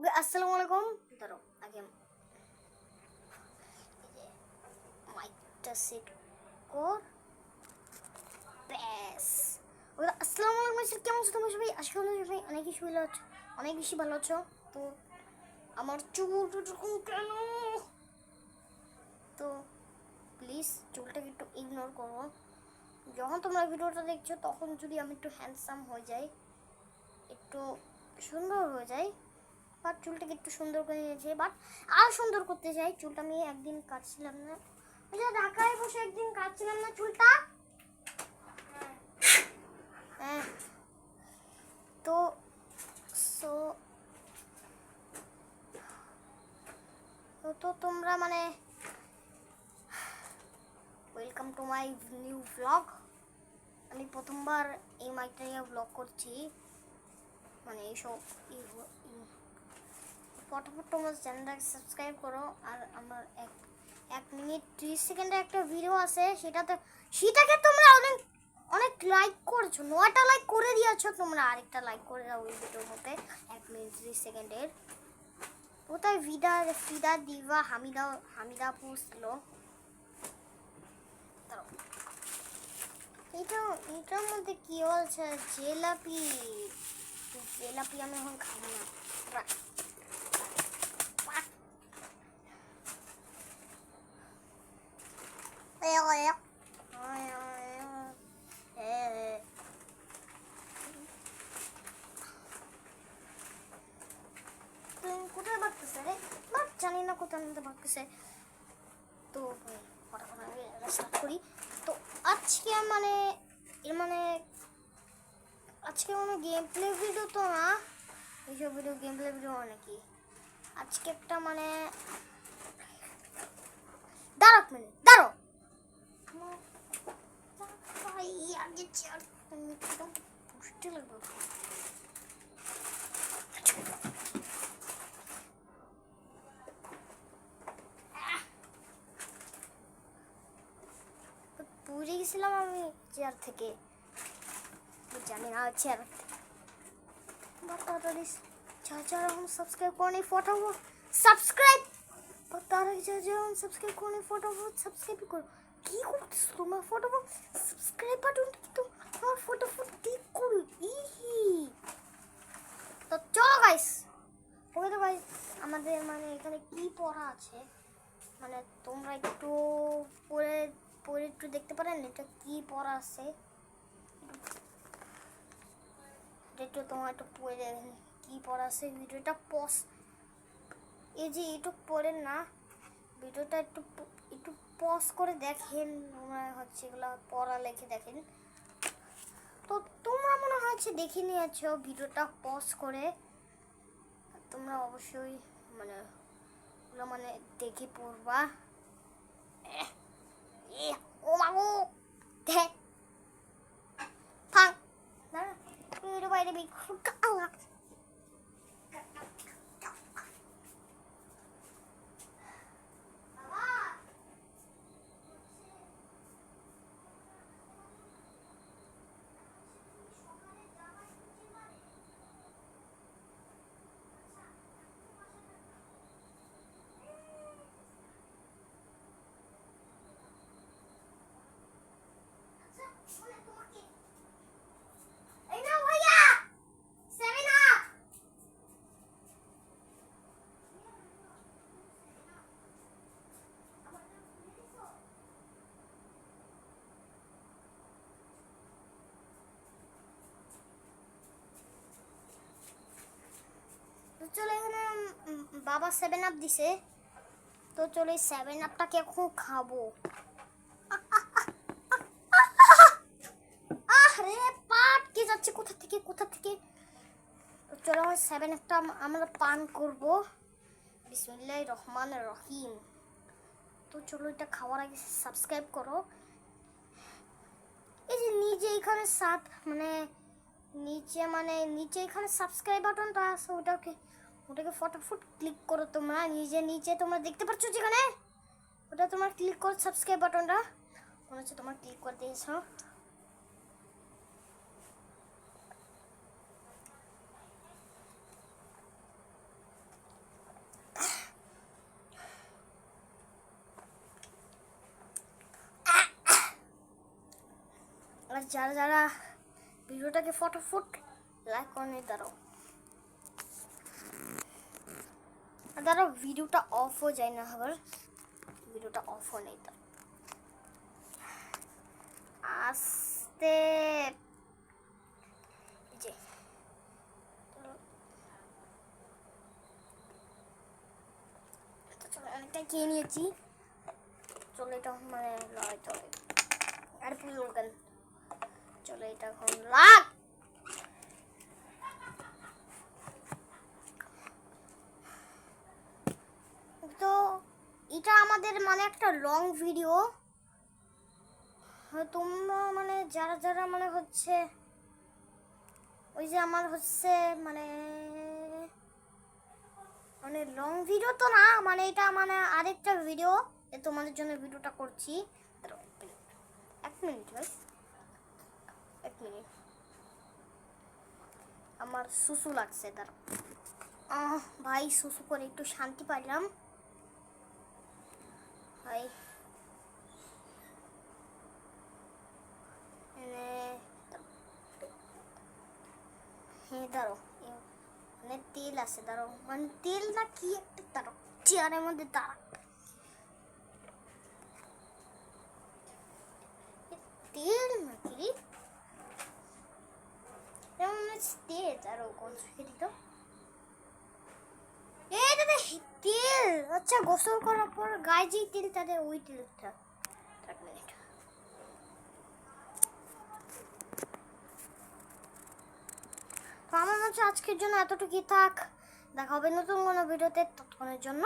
ওকে আসসালামু আলাইকুম। ধরো আগে মাইকটা সেট কর। ব্যাস। ওকে আসসালামু আলাইকুম স্যার, কেমন আছো তোমরা সবাই? আশা করি সবাই অনেক বেশি ভালো আছো। তো আমার চুলটা এরকম কেন? তো প্লিজ চুলটাকে একটু ইগনোর করো। যখন তোমরা ভিডিওটা দেখছো তখন যদি আমি একটু হ্যান্ডসাম হয়ে যাই, একটু সুন্দর হয়ে যায়, বাট চুলটাকে একটু সুন্দর করে নিয়েছে, বাট আর সুন্দর করতে চাই। চুলটা আমি একদিন কাটছিলাম না, ওই যে ঢাকায় বসে একদিন কাটছিলাম না চুলটা। হ্যাঁ, তো সো তো তোমরা মানে welcome to my new blog. আমি প্রথমবার এই মাইকটা নিয়ে ব্লগ করছি, মানে এইসব ফটাফট তোমরা চ্যানেলটাকে সাবস্ক্রাইব করো। আর আমার 1 মিনিট 30 সেকেন্ডের একটা ভিডিও আছে, সেটাকে তোমরা অনেক অনেক লাইক করেছো, 9টা লাইক করে দিয়েছো। তোমরা আরেকটা লাইক করে দাও ওই ভিডিওর মধ্যে 1 মিনিট 30 সেকেন্ডের। কোথায় ফিদা দিবা হামিদা পুষলো। এটার মধ্যে কি বলছে? জিলাপি আমি এখন খাবো না। কোথায় ভাগতেছে রে? জানি না কোথার মধ্যে ভাগতেছে। তো ফটাফট আমি স্টার্ট করি। তো আজকে আজকে গেম প্লে ভিডিও তো না, এইসব ভিডিও গেম প্লে ভিডিও নাকি। আজকে একটা দাঁড়ো আগে চেয়ার পুষতে লাগবে। পুড়ে গেছিলাম আমি চেয়ার থেকে, জানি না চেয়ার তাড়াতাড়ি এখন সাবস্ক্রাইব করে নিই ফটাফট। সাবস্ক্রাইব করে নিই ফটাফট। সাবস্ক্রাইব করো। কি করতেছো তোমার? ফটাফট সাবস্ক্রাইব বাটনটা কিন্তু আমার ফটাফট ক্লিক করো। ইহি তো চলো গাইস, ওকে তো গাইস আমাদের এখানে কি পড়া আছে, তোমরা একটু পড়ে পড়ে একটু দেখতে পারেন এটা কি পড়া আছে। একটু তোমার একটু পড়ে কি পড়া আছে, ভিডিওটা পজ এই যে একটু পড়েন না, ভিডিওটা একটু একটু পজ করে দেখেন। তোমরা এগুলো পড়া লেখে দেখেন। তো তোমরা মনে হচ্ছে দেখে নিয়েছো ভিডিওটা পজ করে। তোমরা অবশ্যই ওগুলো দেখে পড়বা। ও মাগো দেখ থাক না, বাইরে চলো। এখানে বাবা 7 আপ দিছে, তো চলো এই 7 আপটাকে এখন খাবো। আরে পাট কে যাচ্ছে কোথা থেকে। চলো আমার 7 আপটা আমরা পান করব। বিসমিল্লাহির রহমানির রহিম। তো চলো এটা খাওয়ার আগে সাবস্ক্রাইব করো। এই যে নিচে এখানে নিচে এখানে সাবস্ক্রাইব বাটনটা আছে, ওটাকে ফটাফট ক্লিক করো। তোমরা নিচে তোমরা দেখতে পাচ্ছ যেখানে, ওটা তোমার ক্লিক করো সাবস্ক্রাইব বাটনটা। মনে হচ্ছে তোমার ক্লিক করে দিয়েছো। যারা যারা ভিডিওটাকে ফটাফট লাইক করে নিয়ে দাঁড়াও ভিডিওটা অফও যায় না, আবার ভিডিওটা অফও নেই তো আস্তে যে অনেকটা খেয়ে নিয়েছি। চলো এটা মানে লড়াই চলে আর পুরো গান চলো এটা এখন লাগ। তো এটা আমাদের মানে একটা লং ভিডিও। তোমরা মানে যারা যারা মানে হচ্ছে ওই যে আমার হচ্ছে মানে মানে লং ভিডিও তো না, মানে এটা মানে আরেকটা ভিডিও তোমাদের জন্য ভিডিওটা করছি। এক মিনিট ভাই, এক মিনিট, আমার সুসু লাগছে। দাঁড়াও ভাই, সুসু করে একটু শান্তি পাইলাম ভাই। হ্যাঁ দাঁড়ো, মানে তেল আছে, দাঁড়ো মানে তেল না কি একটা, দাঁড়ো চেয়ারের মধ্যে দাঁড়া, তেল নাকি তেল, দাঁড়ো কোন দিত তেল, আচ্ছা গোসল করার পর গায়ে যেই তেল তাদের ওই তেলটা। তো আমার মনে হচ্ছে আজকের জন্য এতটুকুই থাক, দেখা হবে নতুন কোনো ভিডিওতে, ততক্ষণের জন্য